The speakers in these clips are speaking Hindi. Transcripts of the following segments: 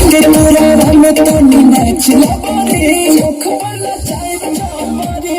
के तोरा में तो नाच ले खोला जाए हमारे।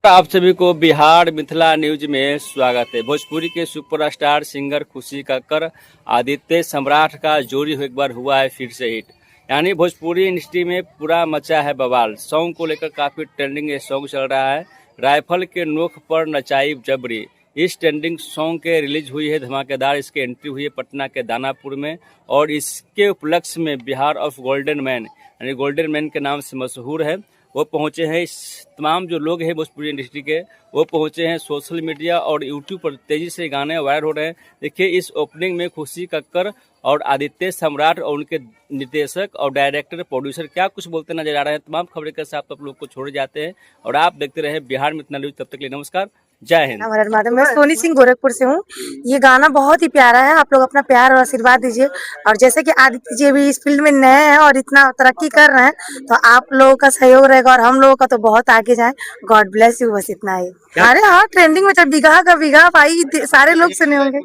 आप सभी को बिहार मिथिला न्यूज में स्वागत है। भोजपुरी के सुपरस्टार सिंगर खुशी कक्कर आदित्य सम्राट का जोड़ी एक बार हुआ है फिर से हिट। यानी भोजपुरी इंडस्ट्री में पूरा मचा है बवाल। सॉन्ग को लेकर काफी ट्रेंडिंग ये सॉन्ग चल रहा है। राइफल के नोक पर नचाई जबरी, इस ट्रेंडिंग सॉन्ग के रिलीज हुई है धमाकेदार। इसकी एंट्री हुई है पटना के दानापुर में और इसके उपलक्ष्य में बिहार ऑफ गोल्डन मैन यानी गोल्डन मैन के नाम से मशहूर है वो पहुंचे हैं। इस तमाम जो लोग हैं भोजपुरी इंडस्ट्री के वो पहुंचे हैं। सोशल मीडिया और यूट्यूब पर तेजी से गाने वायरल हो रहे हैं। देखिए इस ओपनिंग में खुशी कक्कर और आदित्य सम्राट और उनके निर्देशक और डायरेक्टर प्रोड्यूसर क्या कुछ बोलते नजर आ रहे हैं। तमाम खबरें के साथ आप लोग को छोड़ जाते हैं और आप देखते रहे बिहार मिथिला न्यूज। तब तक के लिए नमस्कार, जय हिंद। मैं सोनी सिंह गोरखपुर से हूँ। ये गाना बहुत ही प्यारा है, आप लोग अपना प्यार और आशीर्वाद दीजिए। और जैसे कि आदित्य जी भी इस फील्ड में नए हैं और इतना तरक्की कर रहे हैं तो आप लोगों का सहयोग रहेगा और हम लोगों का तो बहुत आगे जाए। गॉड ब्लेस यू, बस इतना ही। अरे हाँ, ट्रेंडिंग में जब बिगहा का बिगहा भाई सारे लोग सुने होंगे।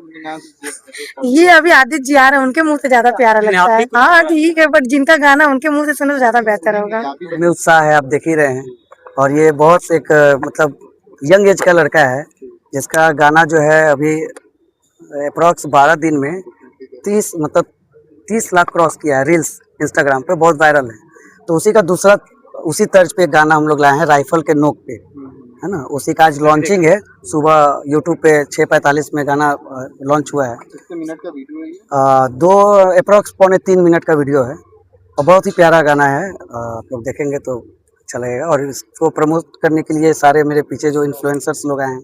ये अभी आदित्य जी आ रहे हैं, उनके मुंह से ज्यादा प्यारा लगता है। हाँ ठीक है, बट जिनका गाना उनके मुंह से सुनो तो ज्यादा बेहतर होगा। में उत्साह है, आप देख ही रहे हैं। और ये बहुत एक मतलब यंग एज का लड़का है जिसका गाना जो है अभी अप्रॉक्स 12 दिन में 30 लाख क्रॉस किया है। रील्स इंस्टाग्राम पे बहुत वायरल है। तो उसी का दूसरा उसी तर्ज पे गाना हम लोग लाए हैं, राइफल के नोक पे, है ना। उसी का आज लॉन्चिंग है। सुबह यूट्यूब पे 6:45 में गाना लॉन्च हुआ है। कितने मिनट का वीडियो है ये? दो अप्रॉक्स 2.25 मिनट का वीडियो है और बहुत ही प्यारा गाना है। आप लोग देखेंगे तो अच्छा लगेगा। और इसको प्रमोट करने के लिए सारे मेरे पीछे जो इन्फ्लुएंसर्स लोग आए हैं,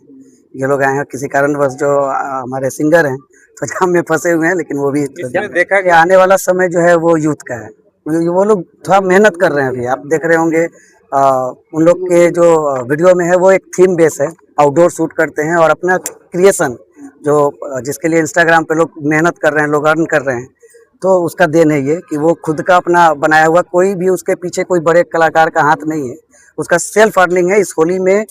ये लोग आए हैं। किसी कारणवश जो हमारे सिंगर हैं तो जाम में फंसे हुए हैं, लेकिन वो भी देखा कि आने वाला समय जो है वो यूथ का है। वो लोग थोड़ा मेहनत कर रहे हैं। अभी आप देख रहे होंगे उन लोग के जो वीडियो में है वो एक थीम बेस है। आउटडोर शूट करते हैं और अपना क्रिएशन जो जिसके लिए इंस्टाग्राम पे लोग मेहनत कर रहे हैं, लोग अर्न कर रहे हैं, तो उसका देन है ये कि वो खुद का अपना बनाया हुआ, कोई भी उसके पीछे कोई बड़े कलाकार का हाथ नहीं है। उसका सेल्फ अर्निंग है। इस होली में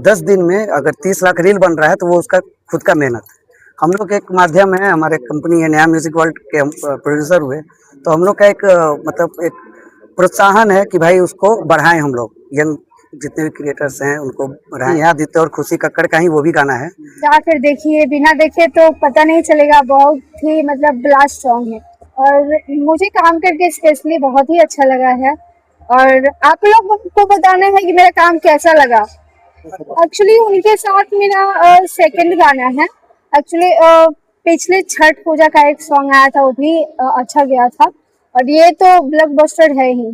10 दिन में अगर 30 लाख रील बन रहा है तो वो उसका खुद का मेहनत है। हम लोग एक माध्यम है, हमारे कंपनी है नया म्यूजिक वर्ल्ड के हम प्रोड्यूसर हुए, तो हम लोग का एक मतलब एक प्रोत्साहन है कि भाई उसको बढ़ाएं। हम लोग यंग जितने भी क्रिएटर्स हैं उनको बढ़ाएं। यहाँ आदित्य और खुशी कक्कर का ही वो भी गाना है। जाकर देखिए, बिना देखे तो पता नहीं चलेगा। बहुत ही मतलब ब्लास्ट सॉन्ग है और मुझे काम करके स्पेशली बहुत ही अच्छा लगा है। और आप लोग को बताना है कि मेरा काम कैसा लगा। एक्चुअली उनके साथ मेरा सेकंड गाना है। एक्चुअली पिछले छठ पूजा का एक सॉन्ग आया था, वो भी अच्छा गया था और ये तो ब्लॉकबस्टर है ही।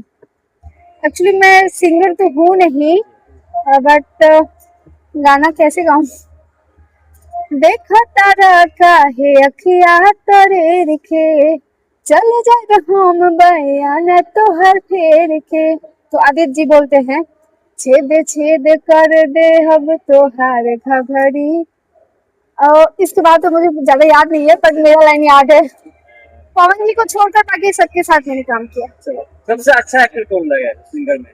एक्चुअली मैं सिंगर तो हूँ नहीं, बट गाना कैसे गाऊं। देखा तारा काहे अखिया तोरे रिखे, चल जाए हम बयान तो हर फेर के। तो आदित्य जी बोलते हैं, छेद छेद कर दे अब तो हार घघरी। इसके बाद तो मुझे ज्यादा याद नहीं है, पर मेरा लाइन याद है। पवन जी को छोड़कर बाकी सबके साथ मैंने काम किया। सबसे अच्छा एक्टर कौन लगा सिंगर में?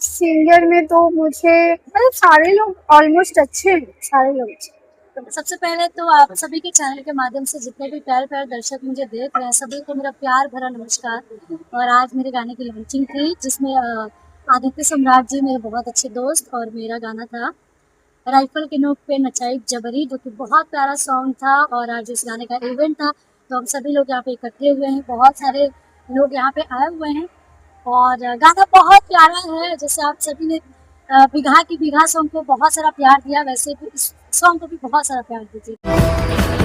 सिंगर में तो मुझे मतलब सारे लोग ऑलमोस्ट अच्छे हैं, सारे लोग अच्छे। सबसे पहले तो आप सभी के चैनल के माध्यम से जितने भी प्यारे प्यारे दर्शक मुझे देख रहे हैं सभी को मेरा प्यार भरा नमस्कार। और आज मेरे गाने की लॉन्चिंग थी जिसमें आदित्य सम्राट जी मेरे बहुत अच्छे दोस्त और मेरा गाना था राइफल के नोक पे नचाई जबरी, जो कि बहुत प्यारा सॉन्ग था। और आज इस गाने का इवेंट था तो हम सभी लोग यहाँ पे इकट्ठे हुए हैं, बहुत सारे लोग यहाँ पे आए हुए हैं और गाना बहुत प्यारा है। जैसे आप सभी ने बिगहा की बिगहा सॉन्ग को बहुत सारा प्यार दिया, वैसे भी इस सॉन्ग को भी बहुत सारा प्यार दीजिए।